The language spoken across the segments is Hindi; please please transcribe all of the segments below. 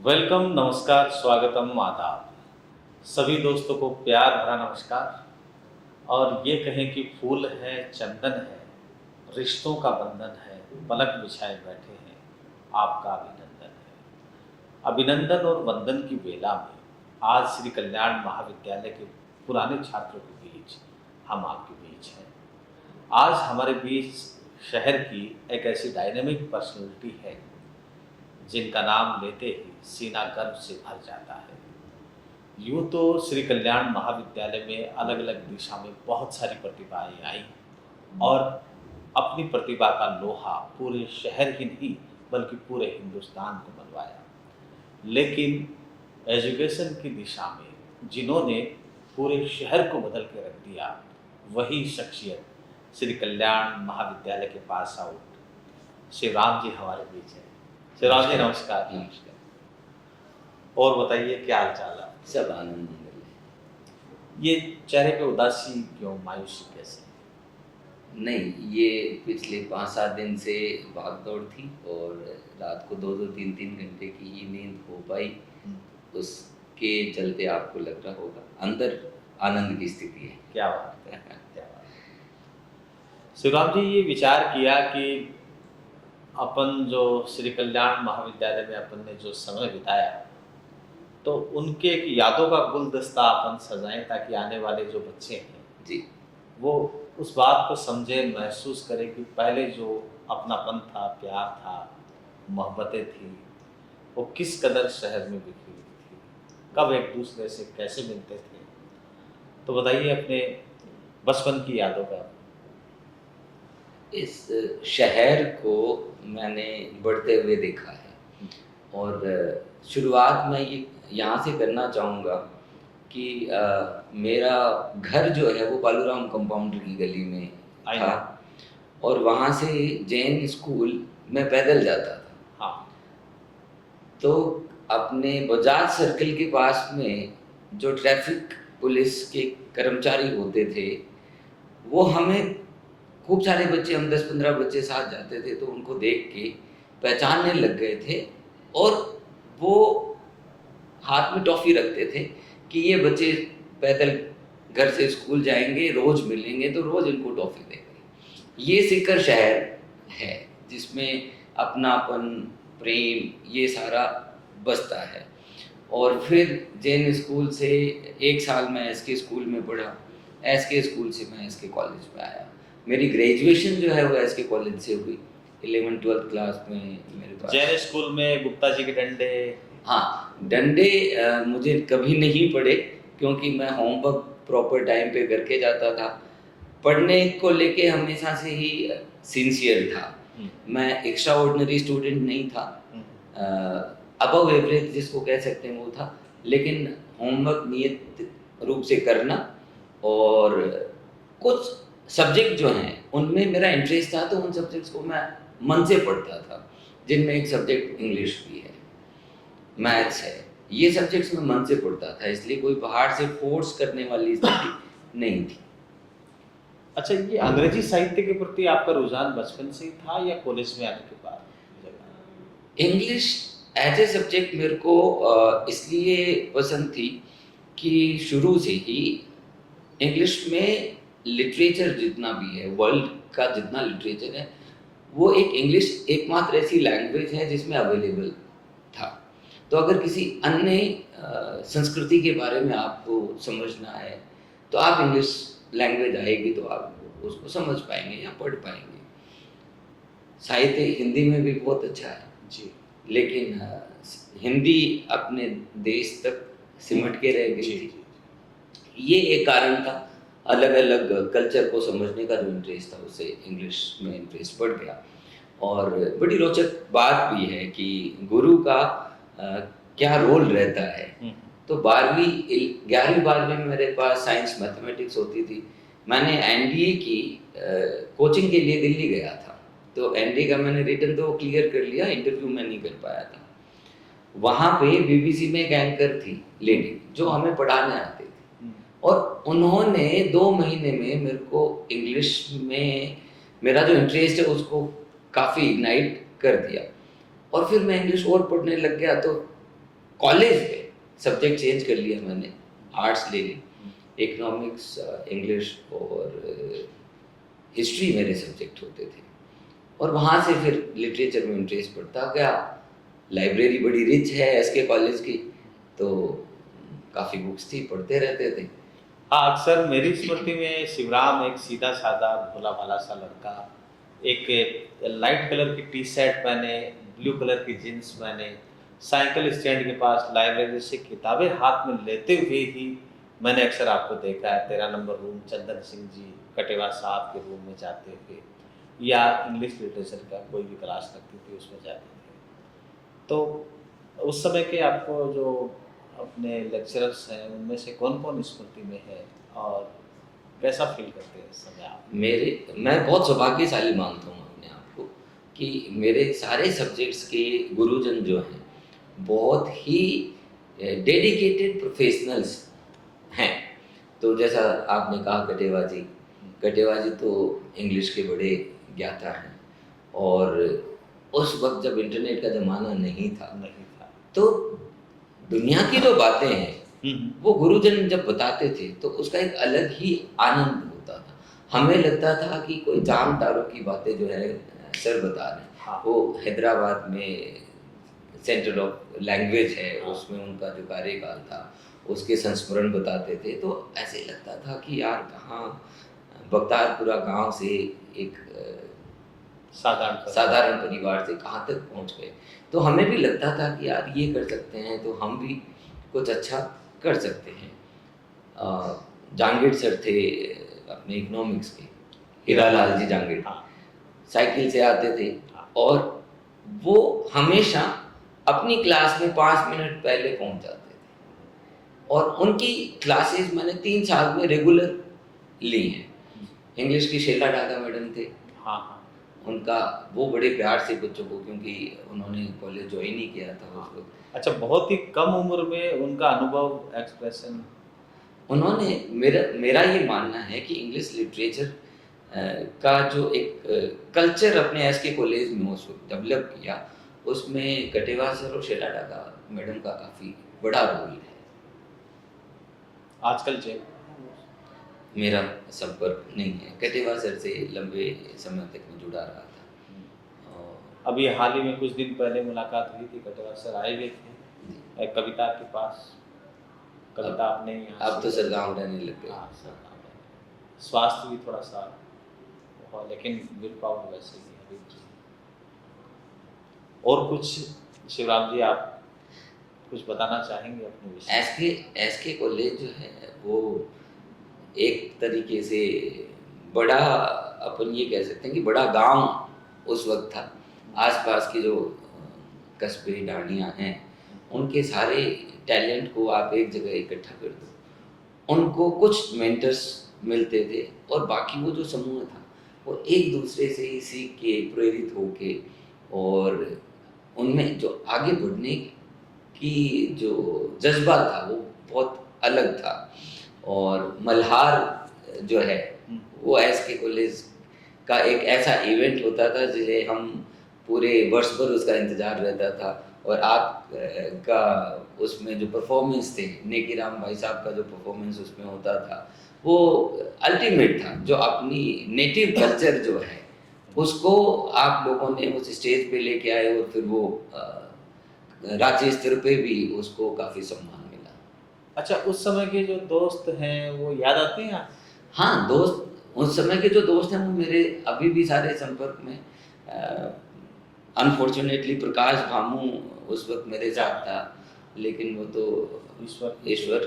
वेलकम, नमस्कार, स्वागतम, आदाब। सभी दोस्तों को प्यार भरा नमस्कार। और ये कहें कि फूल है, चंदन है, रिश्तों का बंधन है, पलक बिछाए बैठे हैं, आपका अभिनंदन है। अभिनंदन और वंदन की बेला में आज श्री कल्याण महाविद्यालय के पुराने छात्रों के बीच हम आपके बीच हैं। आज हमारे बीच शहर की एक ऐसी डायनेमिक पर्सनैलिटी है जिनका नाम लेते ही सीना गर्व से भर जाता है। यूँ तो श्री कल्याण महाविद्यालय में अलग अलग दिशा में बहुत सारी प्रतिभाएं आई और अपनी प्रतिभा का लोहा पूरे शहर ही नहीं बल्कि पूरे हिंदुस्तान को मनवाया। लेकिन एजुकेशन की दिशा में जिन्होंने पूरे शहर को बदल के रख दिया, वही शख्सियत श्री कल्याण महाविद्यालय के पास आउट शिवराम जी हमारे बीच है। शिवराम जी नमस्कार। नमस्कार। और बताइए क्या हाल चाल है? सब आनंद मंगल है। ये चेहरे पे उदासी क्यों, मायूसी कैसे? नहीं, ये पिछले 5-7 दिन से भाग दौड़ थी और रात को 2-2 3-3 घंटे की ही नींद हो पाई, उसके चलते आपको लग रहा होगा अंदर आनंद की स्थिति है। क्या बात है, क्या बात है। शिवराम जी, ये विचार किया कि अपन जो श्री कल्याण महाविद्यालय में अपन ने जो समय बिताया, तो उनके एक यादों का गुलदस्ता अपन सजाएं ताकि आने वाले जो बच्चे हैं जी, वो उस बात को समझें, महसूस करें कि पहले जो अपनापन था, प्यार था, मोहब्बतें थी, वो किस कदर शहर में बिखरी हुई थी, कब एक दूसरे से कैसे मिलते थे। तो बताइए अपने बचपन की यादों का। इस शहर को मैंने बढ़ते हुए देखा है और शुरुआत मैं ये यहाँ से करना चाहूँगा कि मेरा घर जो है वो बालूराम कंपाउंडर की गली में था और वहाँ से जैन स्कूल मैं पैदल जाता था। हाँ। तो अपने बजाज सर्कल के पास में जो ट्रैफिक पुलिस के कर्मचारी होते थे, वो हमें खूब सारे बच्चे, हम 10-15 बच्चे साथ जाते थे, तो उनको देख के पहचानने लग गए थे और वो हाथ में टॉफ़ी रखते थे कि ये बच्चे पैदल घर से स्कूल जाएंगे, रोज़ मिलेंगे तो रोज़ इनको टॉफ़ी देंगे। ये सीकर शहर है जिसमें अपनापन, प्रेम ये सारा बसता है। और फिर जैन स्कूल से 1 साल मैं एसके स्कूल में पढ़ा, एसके स्कूल से मैं एसके कॉलेज में आया। मेरी ग्रेजुएशन जो है वो एसके कॉलेज से हुई। 11th-12th क्लास में मेरे पास जैन स्कूल में गुप्ता जी के डंडे। हाँ, डंडे मुझे कभी नहीं पड़े क्योंकि मैं होमवर्क प्रॉपर टाइम पे करके जाता था। पढ़ने को लेके हमेशा से ही सिंसियर था। मैं एक्स्ट्रा ऑर्डिनरी स्टूडेंट नहीं था, अबव एवरेज जिसको कह सकते हैं वो था, लेकिन होमवर्क नियत रूप से करना और कुछ सब्जेक्ट जो हैं उनमें मेरा इंटरेस्ट था, तो उन सब्जेक्ट्स को मैं मन से पढ़ता था, जिनमें एक सब्जेक्ट इंग्लिश भी है, मैथ्स है। ये सब्जेक्ट्स मैं मन से पढ़ता था, इसलिए कोई बाहर से फोर्स करने वाली स्थिति नहीं थी। अच्छा, ये अंग्रेजी साहित्य के प्रति आपका रुझान बचपन से ही था या कॉलेज में आने के बाद? इंग्लिश एज ए सब्जेक्ट मेरे को इसलिए पसंद थी कि शुरू से ही इंग्लिश में लिटरेचर जितना भी है, वर्ल्ड का जितना लिटरेचर है, वो एक इंग्लिश एकमात्र ऐसी लैंग्वेज है जिसमें अवेलेबल था। तो अगर किसी अन्य संस्कृति के बारे में आपको समझना है तो आप इंग्लिश लैंग्वेज आएगी तो आप उसको समझ पाएंगे या पढ़ पाएंगे। साहित्य हिंदी में भी बहुत अच्छा है जी, लेकिन हिंदी अपने देश तक सिमट के रह गई थी। ये एक कारण था। अलग अलग कल्चर को समझने का जो इंटरेस्ट था उससे इंग्लिश में इंटरेस्ट बढ़ गया। और बड़ी रोचक बात भी है कि गुरु का क्या रोल रहता है। तो 11वीं-12वीं में मेरे पास साइंस मैथमेटिक्स होती थी। मैंने एनडीए की कोचिंग के लिए दिल्ली गया था, तो एनडीए का मैंने रिटन तो क्लियर कर लिया, इंटरव्यू में नहीं कर पाया था। वहाँ पे बीबीसी में एक एंकर थी लेडी जो हमें पढ़ाने आते थे और उन्होंने 2 महीने में मेरे को इंग्लिश में मेरा जो इंटरेस्ट है उसको काफ़ी इग्नाइट कर दिया और फिर मैं इंग्लिश और पढ़ने लग गया। तो कॉलेज में सब्जेक्ट चेंज कर लिया मैंने, आर्ट्स ले ली, इकोनॉमिक्स, इंग्लिश और हिस्ट्री मेरे सब्जेक्ट होते थे। और वहाँ से फिर लिटरेचर में इंटरेस्ट बढ़ता गया। लाइब्रेरी बड़ी रिच है एसके कॉलेज की, तो काफ़ी बुक्स थी, पढ़ते रहते थे। हाँ, अक्सर मेरी स्मृति में शिवराम एक सीधा साधा भोला भाला सा लड़का, एक लाइट कलर की टी शर्ट पहने, ब्लू कलर की जीन्स पहने, साइकिल स्टैंड के पास लाइब्रेरी से किताबें हाथ में लेते हुए ही मैंने अक्सर आपको देखा है। 13 नंबर रूम चंदन सिंह जी कटेवा साहब के रूम में जाते हुए, या इंग्लिश लिटरेचर का कोई भी क्लास लगती थी उसमें जाते थे। तो उस समय के आपको जो अपने लेक्चरर्स हैं उनमें से कौन कौन स्मृति में है और कैसा फील करते हैं इस समय आप? मैं बहुत सौभाग्यशाली मानता हूँ अपने आप को कि मेरे सारे सब्जेक्ट्स के गुरुजन जो हैं बहुत ही डेडिकेटेड प्रोफेशनल्स हैं। तो जैसा आपने कहा कटेवा जी तो इंग्लिश के बड़े ज्ञाता हैं, और उस वक्त जब इंटरनेट का ज़माना नहीं था तो दुनिया की जो बातें हैं वो गुरुजन जब बताते थे तो उसका एक अलग ही आनंद होता था। हमें लगता था कि कोई जाम तारों की बातें जो है सर बता रहे हैं। हाँ। वो हैदराबाद में सेंटर ऑफ लैंग्वेज है, उसमें उनका जो कार्यकाल था उसके संस्मरण बताते थे, तो ऐसे लगता था कि यार कहाँ बख्तारपुरा गांव से एक साधारण परिवार से कहाँ तक पहुँच गए। तो हमें भी लगता था कि यार ये कर सकते हैं तो हम भी कुछ अच्छा कर सकते हैं। जांगीड़ सर थे अपने इकोनॉमिक्स के, हीरालाल जी जांगीड़, साइकिल से आते थे और वो हमेशा अपनी क्लास में 5 मिनट पहले पहुंच जाते थे, और उनकी क्लासेस मैंने 3 साल में रेगुलर ली हैं। इंग्लिश की शीला डागा मैडम थे, उनका वो बड़े प्यार से बच्चों को, क्योंकि उन्होंने कॉलेज ज्वाइन ही किया था उस वक्त। अच्छा, बहुत ही कम उम्र में उनका अनुभव, एक्सप्रेशन, उन्होंने मेरा ये मानना है कि इंग्लिश लिटरेचर का जो एक कल्चर अपने एसके कॉलेज में उस वक्त डेवलप किया, उसमें कटेवा सर और शीला डागा मैडम का काफ़ी बड़ा रोल है। आजकल जो मेरा संपर्क नहीं है, कटेवा सर से लंबे समय तक मैं जुड़ा रहा था। अभी हाल ही में कुछ दिन पहले मुलाकात हुई थी, कटेवा सर आए हुए थे कविता के पास। कविता आपने अब तो सर गाँव रहने लग गए। हाँ सर, स्वास्थ्य भी थोड़ा सा हुआ, लेकिन विल पावर वैसे ही अभी। और कुछ शिवराम जी आप कुछ बताना चाहेंगे अपने विषय? एसके कॉलेज जो है वो एक तरीके से बड़ा, अपन ये कह सकते हैं कि बड़ा गांव उस वक्त था। आसपास की जो कस्बे डांडियाँ हैं उनके सारे टैलेंट को आप एक जगह इकट्ठा कर दो, उनको कुछ मेंटर्स मिलते थे, और बाकी वो जो समूह था वो एक दूसरे से ही सीख के, प्रेरित होके, और उनमें जो आगे बढ़ने की जो जज्बा था वो बहुत अलग था। और मल्हार जो है वो एसके कॉलेज का एक ऐसा इवेंट होता था जिसे हम पूरे वर्ष भर उसका इंतज़ार रहता था, और आप का उसमें जो परफॉर्मेंस थे, नेकी राम भाई साहब का जो परफॉर्मेंस उसमें होता था वो अल्टीमेट था। जो अपनी नेटिव कल्चर जो है उसको आप लोगों ने उस स्टेज पे लेके आए, और फिर वो राज्य स्तर पे भी उसको काफ़ी सम्मान मिला। अच्छा, उस समय के जो दोस्त हैं वो याद आते हैं? हाँ, दोस्त उस समय के जो दोस्त हैं वो मेरे अभी भी सारे संपर्क में। अनफॉर्चुनेटली प्रकाश भामू उस वक्त मेरे साथ था, लेकिन वो तो ईश्वर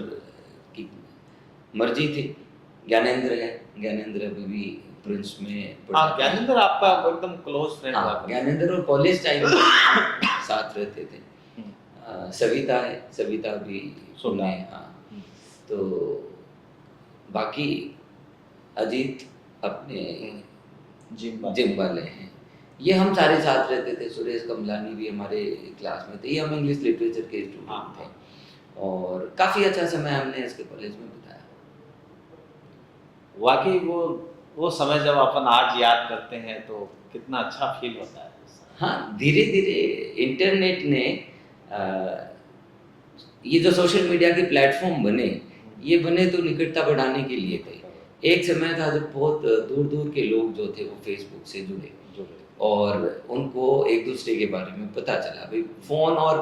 की मर्जी थी। ज्ञानेंद्र है, ज्ञानेंद्र अभी भी प्रिंस में। हाँ, ज्ञानेंद्र आपका एकदम क्लोज फ्रेंड हुआ। हाँ, ज्ञानेंद्र और कॉलेज टाइम साथ रहते थे। सविता है, सविता भी सुनना है। हाँ, तो बाकी अजीत अपने जिम वाले हैं, ये हम सारे साथ रहते थे। सुरेश कमलानी भी हमारे क्लास में थे, ये हम इंग्लिश लिटरेचर के स्टूडेंट थे, और काफ़ी अच्छा समय हमने इसके कॉलेज में बिताया। वाकई वो समय जब अपन आज याद करते हैं तो कितना अच्छा फील होता है। हाँ, धीरे धीरे इंटरनेट ने ये जो सोशल मीडिया के प्लेटफॉर्म बने, ये बने तो निकटता बढ़ाने के लिए थे। एक समय था जब बहुत दूर-दूर के लोग जो थे वो फेसबुक से जुड़े और उनको एक दूसरे के बारे में पता चला। भाई फ़ोन और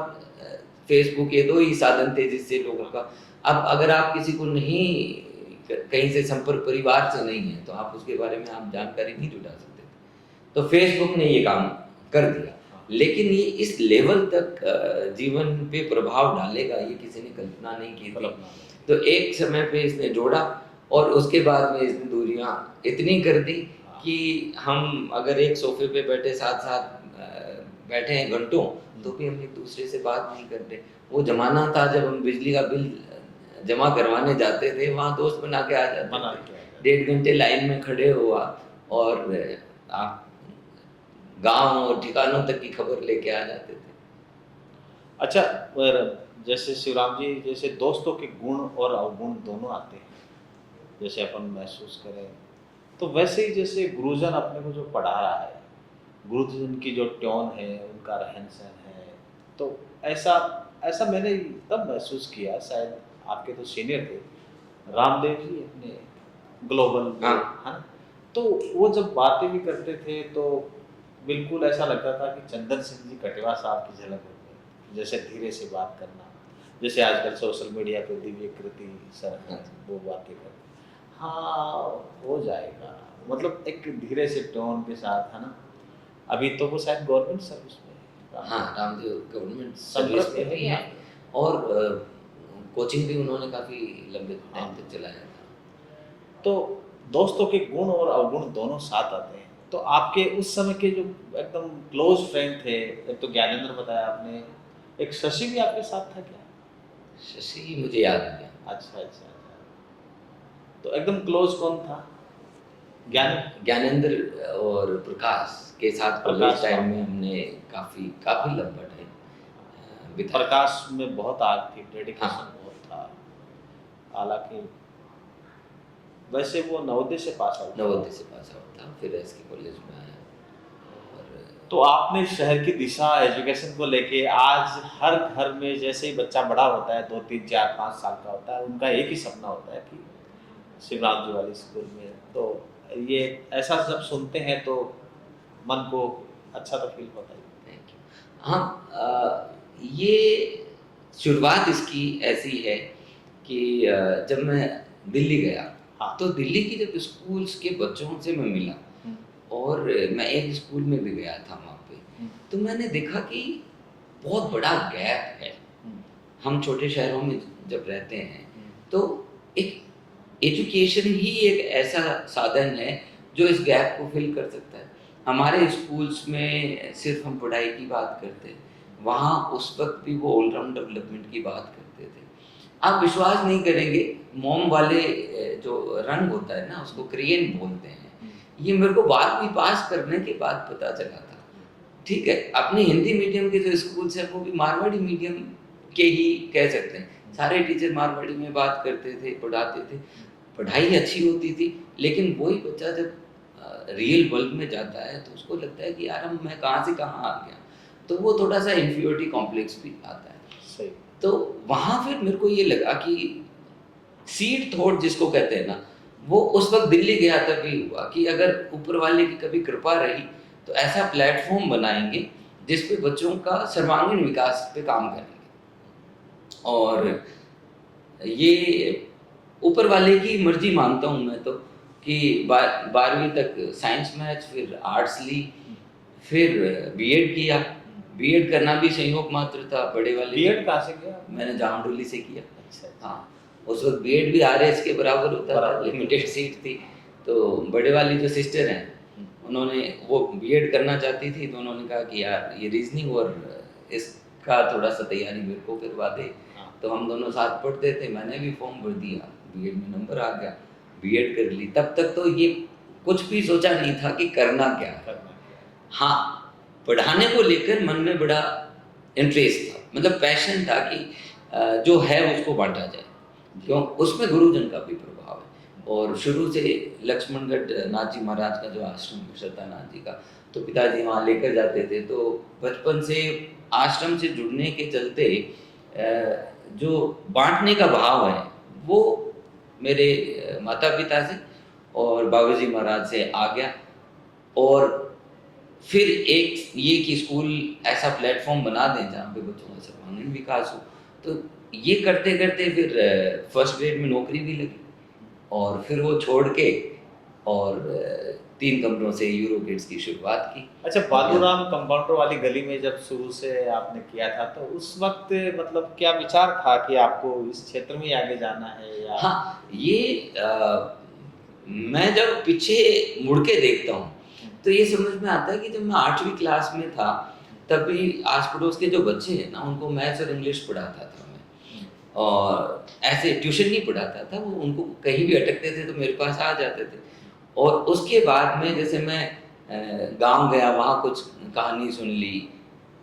फेसबुक ये 2 ही साधन थे जिससे लोगों का, अब अगर आप किसी को नहीं कहीं से संपर्क परिवार से नहीं है, तो आप उसके बारे में आप जानकारी नहीं जुटा सकते। तो फेसबुक ने ये काम कर दिया। लेकिन ये इस लेवल तक जीवन पे प्रभाव डालेगा ये किसी ने कल्पना नहीं की थी। तो एक समय पे इसने जोड़ा और उसके बाद में इसने दूरियां इतनी कर दी कि हम अगर एक सोफे पे बैठे साथ-साथ बैठे हैं घंटों, तो भी हम एक दूसरे से बात नहीं करते। वो ज़माना था जब हम बिजली का बिल जमा करवाने जाते थे, वहाँ दोस्त बना के आ जाते थे। 1.5 घंटे लाइन में खड़े हुआ और आप गाँव और ठिकानों तक की खबर लेके आ जाते थे। अच्छा, पर जैसे शिवराम जी, जैसे दोस्तों के गुण और अवगुण दोनों आते हैं, जैसे अपन महसूस करें, तो वैसे ही जैसे गुरुजन अपने को जो पढ़ा रहा है, गुरुजन की जो टोन है, उनका रहन-सहन है, तो ऐसा ऐसा मैंने तब महसूस किया, शायद आपके तो सीनियर थे, रामदेव जी अपने ग्लोबल वो, हाँ। है ना? तो वो जब बातें भी करते थे तो बिल्कुल ऐसा लगता था कि चंदन सिंह जी कटवा साहब की झलक होती है। जैसे धीरे से बात करना, जैसे आजकल सोशल मीडिया पे दिव्य कृति सर हैं, वो बातें करते हैं। हाँ, हो जाएगा। मतलब एक धीरे से टोन के साथ, है ना? अभी तो वो शायद गवर्नमेंट सर्विस में है। हाँ, रामदेव गवर्नमेंट सर्विस संपर्क में है भी क्या? हैं और कोचिंग भी उन्होंने काफ़ी लंबे टाइम हाँ। तक चलाया था। तो दोस्तों के गुण और अवगुण दोनों साथ आते हैं। तो आपके उस समय के जो एकदम क्लोज़ फ्रेंड थे, एक तो ज्ञानेंद्र बताया आपने, एक शशि भी आपके साथ था क्या? शशि मुझे याद नहीं है। अच्छा, अच्छा, अच्छा। तो एकदम क्लोज़ कौन था? ज्ञान ज्ञानेंद्र और प्रकाश के साथ कॉलेज प्रकाश टाइम राव। में हमने काफ़ी काफ़ी लंबा टाइम बिताया। प्रकाश में बहुत आग थी, डेडिकेशन हाँ, बहुत था। हालाँकि वैसे वो नवोदय से पास आउट हुआ। नवोदय से पास आउट था, फिर एसके कॉलेज में आया और तो आपने शहर की दिशा एजुकेशन को लेके आज हर घर में जैसे ही बच्चा बड़ा होता है, 2, 3, 4, 5 साल का होता है, उनका एक ही सपना होता है कि शिवराम जी वाली स्कूल में। तो ये ऐसा जब सुनते हैं तो मन को अच्छा तो फ़ील होता ही है। Thank you. हाँ, ये शुरुआत इसकी ऐसी है कि जब मैं दिल्ली गया, हाँ। तो दिल्ली की जब स्कूल्स के बच्चों से मैं मिला हुँ, और मैं एक स्कूल में भी गया था वहाँ पे, हुँ, तो मैंने देखा कि बहुत बड़ा गैप है। हुँ, हम छोटे शहरों में जब रहते हैं, हुँ, तो एक एजुकेशन ही एक ऐसा साधन है जो इस गैप को फिल कर सकता है। हमारे स्कूल्स में सिर्फ हम पढ़ाई की बात करते हैं, वहाँ उस वक़्त भी वो ऑल राउंड डेवलपमेंट की बात करते थे। आप विश्वास नहीं करेंगे, मोम वाले जो रंग होता है ना, उसको क्रेयन बोलते हैं। हुँ, ये मेरे को 12वीं पास करने के बाद पता चला था। ठीक है, अपने हिंदी मीडियम के जो स्कूल्स हैं, वो भी मारवाड़ी मीडियम के ही कह सकते हैं। सारे टीचर मारवाड़ी में बात करते थे, पढ़ाते थे। पढ़ाई अच्छी होती थी, लेकिन वही बच्चा जब रियल वर्ल्ड में जाता है, तो उसको लगता है कि यार अब मैं कहाँ से कहाँ आ गया। तो वो थोड़ा-सा इन्फीरियॉरिटी कॉम्प्लेक्स भी आता है। सही। तो वहाँ फिर मेरे को ये लगा कि सीड थॉट जिसको कहते हैं ना, वो उस वक़्त दिल्ली गया तभी हुआ कि अगर ऊपर वाले की कभी कृपा रही, तो ऐसा प्लेटफ़ॉर्म बनाएँगे, जिस पे बच्चों का सर्वांगीण विकास पे काम करेंगे। और ये ऊपर वाले की मर्ज़ी मानता हूँ मैं तो कि 12वीं तक साइंस मैथ्स, फिर आर्ट्स ली, हुँ, फिर बीएड किया। हुँ। बीएड करना भी संयोग मात्र था, बड़े वाले ने बीएड कहाँ से किया आपने? मैंने जामडोली से किया। अच्छा, अच्छा। हाँ, उस वक़्त बीएड भी आरएस के बराबर होता था, बराबर। लिमिटेड सीट थी। तो बड़े वाली जो सिस्टर हैं, हुँ, उन्होंने वो बीएड करना चाहती थी, तो उन्होंने कहा कि यार ये रीज़निंग और इसका थोड़ा-सा तैयारी मेरे को करवा दे। हाँ, तो हम दोनों साथ पढ़ते थे, मैंने भी फॉर्म भर दिया, बीएड में नंबर आ गया, बीएड कर ली। तब तक तो ये कुछ भी सोचा नहीं था कि करना क्या है। करना क्या है? हाँ, पढ़ाने को लेकर मन में बड़ा इंटरेस्ट था, मतलब पैशन था कि जो है उसको बाँटा जाए। क्यों? उसमें गुरुजन का भी प्रभाव है और शुरू से लक्ष्मणगढ़ नाथ जी महाराज का जो आश्रम है, श्रद्धानाथ जी का, तो पिताजी वहाँ लेकर जाते थे। तो बचपन से आश्रम से जुड़ने के चलते जो बांटने का भाव है वो मेरे माता पिता से और बाबूजी महाराज से आ गया। और फिर एक ये कि स्कूल ऐसा प्लेटफॉर्म बना दें जहाँ पे बच्चों का सर्वांगीण विकास हो। तो ये करते करते फिर फर्स्ट ग्रेड में नौकरी भी लगी और फिर वो छोड़ के और 3 कमरों से यूरो किड्स की शुरुआत की। अच्छा, बालूराम कंपाउंडर वाली गली में जब शुरू से आपने किया था तो उस वक्त मतलब क्या विचार था कि आपको इस क्षेत्र में ही आगे जाना है या? हाँ, ये मैं जब पीछे मुड़ के देखता हूँ तो ये समझ में आता है कि जब मैं 8वीं क्लास में था तभी आस पड़ोस के जो बच्चे हैं ना उनको मैथ्स और इंग्लिश पढ़ाता था मैं, और ऐसे ट्यूशन नहीं पढ़ाता था, वो उनको कहीं भी अटकते थे तो मेरे पास आ जाते थे। और उसके बाद में जैसे मैं गांव गया, वहाँ कुछ कहानी सुन ली,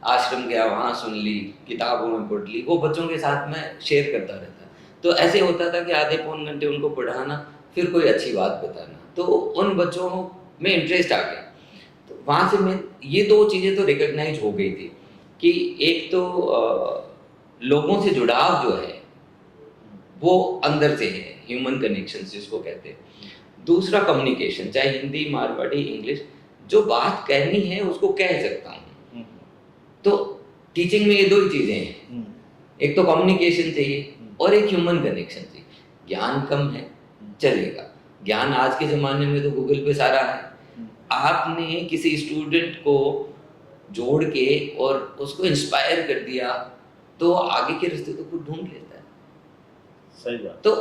आश्रम गया वहाँ सुन ली, किताबों में पढ़ ली, वो बच्चों के साथ मैं शेयर करता रहता। तो ऐसे होता था कि आधे पौन घंटे उनको पढ़ाना, फिर कोई अच्छी बात बताना, तो उन बच्चों में इंटरेस्ट आ गया। तो वहाँ से मैं ये 2 चीज़ें तो रिकॉग्नाइज हो गई थी कि एक तो लोगों से जुड़ाव जो है वो अंदर से है, ह्यूमन कनेक्शन जिसको कहते हैं। दूसरा कम्युनिकेशन, चाहे हिंदी, मारवाड़ी, इंग्लिश, जो बात कहनी है उसको कह सकता हूँ। तो टीचिंग में ये 2 ही चीज़ें हैं, एक तो कम्युनिकेशन चाहिए और एक ह्यूमन कनेक्शन चाहिए। ज्ञान कम है चलेगा, ज्ञान आज के ज़माने में तो गूगल पे सारा है। आपने किसी स्टूडेंट को जोड़ के और उसको इंस्पायर कर दिया तो आगे के रास्ते तो खुद ढूंढ लेता है। सही बात। तो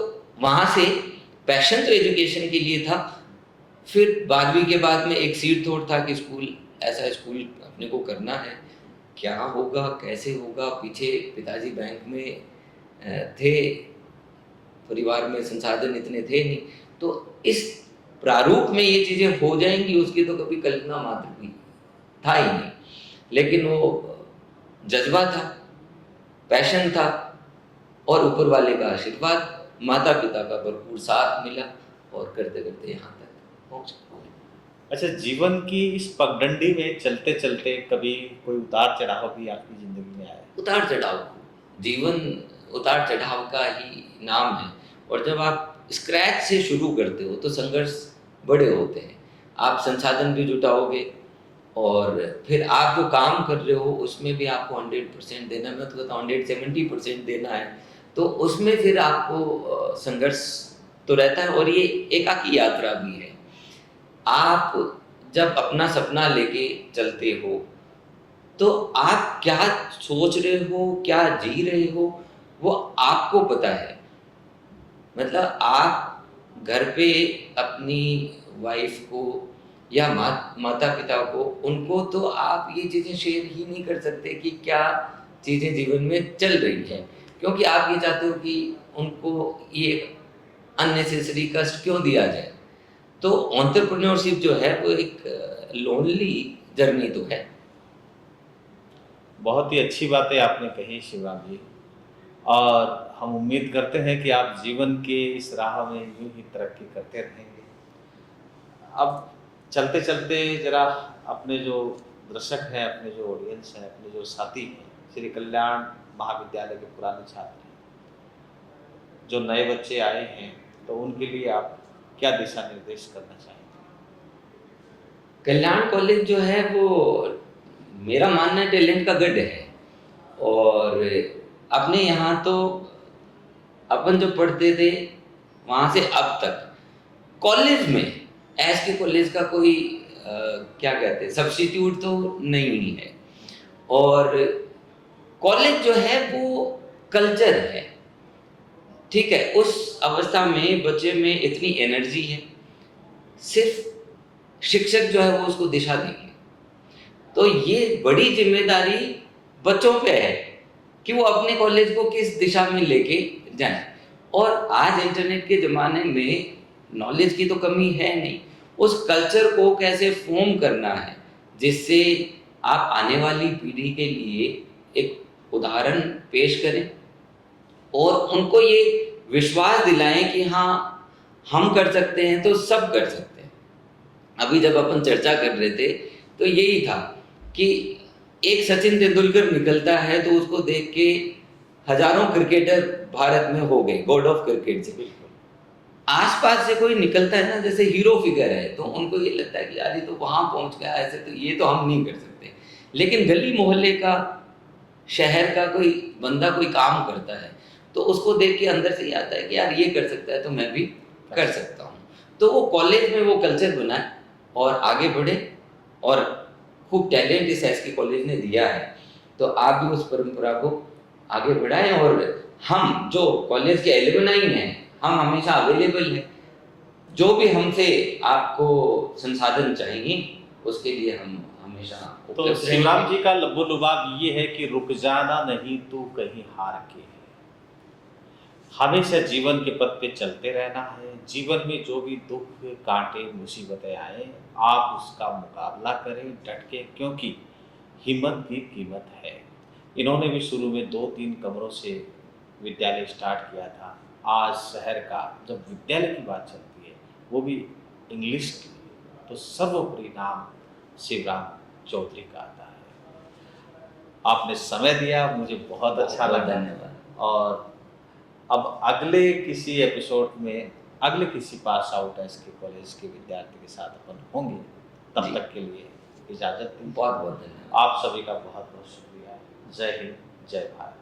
वहाँ से पैशन तो एजुकेशन के लिए था। फिर 12वीं के बाद में एक सीड थॉट था कि स्कूल, ऐसा स्कूल अपने को करना है, क्या होगा कैसे होगा। पीछे पिताजी बैंक में थे, परिवार में संसाधन इतने थे नहीं, तो इस प्रारूप में ये चीज़ें हो जाएंगी उसकी तो कभी कल्पना मात्र भी था ही नहीं। लेकिन वो जज्बा था, पैशन था और ऊपर वाले का आशीर्वाद, माता पिता का भरपूर साथ मिला और करते करते यहाँ तक पहुँच गए। अच्छा, जीवन की इस पगडंडी में चलते चलते कभी कोई उतार चढ़ाव भी आपकी जिंदगी में आया? उतार चढ़ाव, जीवन उतार चढ़ाव का ही नाम है। और जब आप स्क्रैच से शुरू करते हो तो संघर्ष बड़े होते हैं। आप संसाधन भी जुटाओगे और फिर आप जो काम कर रहे हो उसमें भी आपको 100% देना है, मैं तो कहता हूँ 170% देना है। तो उसमें फिर आपको संघर्ष तो रहता है और ये एकाकी यात्रा भी है। आप जब अपना सपना लेके चलते हो तो आप क्या सोच रहे हो, क्या जी रहे हो, वो आपको पता है। मतलब आप घर पे अपनी वाइफ को या माता पिता को, उनको तो आप ये चीज़ें शेयर ही नहीं कर सकते कि क्या चीज़ें जीवन में चल रही हैं, क्योंकि आप ये चाहते हो कि उनको ये अननेसेसरी कष्ट क्यों दिया जाए। तो एंटरप्रेन्योरशिप जो है वो एक लोनली जर्नी तो है। बहुत ही अच्छी बातें आपने कही शिवराम जी, और हम उम्मीद करते हैं कि आप जीवन के इस राह में यूं ही तरक्की करते रहेंगे। अब चलते चलते जरा अपने जो दर्शक हैं, अपने जो ऑडियंस हैं, अपने जो साथी हैं, श्री कल्याण महाविद्यालय के पुराने छात्र हैं, जो नए बच्चे आए हैं, तो उनके लिए आप क्या दिशा निर्देश करना चाहेंगे? कल्याण कॉलेज जो है वो मेरा मानना है टैलेंट का गढ़ है। और अपने यहाँ तो अपन जो पढ़ते थे वहाँ से अब तक कॉलेज में एस के कॉलेज का कोई क्या कहते हैं सब्स्टिट्यूट तो नहीं है। और कॉलेज जो है वो कल्चर है, ठीक है। उस अवस्था में बच्चे में इतनी एनर्जी है, सिर्फ शिक्षक जो है वो उसको दिशा देंगे। तो ये बड़ी जिम्मेदारी बच्चों पे है कि वो अपने कॉलेज को किस दिशा में लेके जाएं। और आज इंटरनेट के ज़माने में नॉलेज की तो कमी है नहीं, उस कल्चर को कैसे फॉर्म करना है जिससे आप आने वाली पीढ़ी के लिए एक उदाहरण पेश करें और उनको ये विश्वास दिलाएं कि हाँ हम कर सकते हैं तो सब कर सकते हैं। अभी जब अपन चर्चा कर रहे थे तो यही था कि एक सचिन तेंदुलकर निकलता है तो उसको देख के हजारों क्रिकेटर भारत में हो गए गॉड ऑफ क्रिकेट से। बिल्कुल। आसपास से कोई निकलता है ना, जैसे हीरो फिगर है, तो उनको ये लगता है कि यार ये तो वहां पहुंच गया, ऐसे तो ये तो हम नहीं कर सकते। लेकिन गली मोहल्ले का, शहर का कोई बंदा कोई काम करता है, तो उसको देख के अंदर से ये आता है कि यार ये कर सकता है तो मैं भी कर सकता हूँ। तो वो कॉलेज में वो कल्चर बनाए और आगे बढ़े, और खूब टैलेंट इस एसके कॉलेज ने दिया है, तो आप भी उस परंपरा को आगे बढ़ाएं। और हम जो कॉलेज के एलुमनाई हैं, हम हमेशा अवेलेबल हैं। जो भी हमसे आपको संसाधन चाहिए, उसके लिए हम हमेशा तो उपलब्ध शिवराम रहेंगे। जी का लबो लुबाब ये है कि रुक जाना नहीं तू कहीं हार के, हमेशा जीवन के पथ पे चलते रहना है। जीवन में जो भी दुख, कांटे, मुसीबतें आए, आप उसका मुकाबला करें डट के, क्योंकि हिम्मत की कीमत है। इन्होंने भी शुरू में 2-3 कमरों से विद्यालय स्टार्ट किया था। आज शहर का जब विद्यालय की बात चलती है, वो भी इंग्लिश की, तो सर्वोपरि नाम शिवराम चौधरी का आता है। आपने समय दिया, मुझे बहुत अच्छा बहुत लगा। धन्यवाद। और अब अगले किसी एपिसोड में अगले किसी पास आउट एसके कॉलेज के विद्यार्थी के साथ अपन होंगे। तब जी। तक के लिए इजाज़त दीजिए। बहुत बहुत धन्यवाद। आप सभी का बहुत बहुत शुक्रिया। जय हिंद, जय भारत।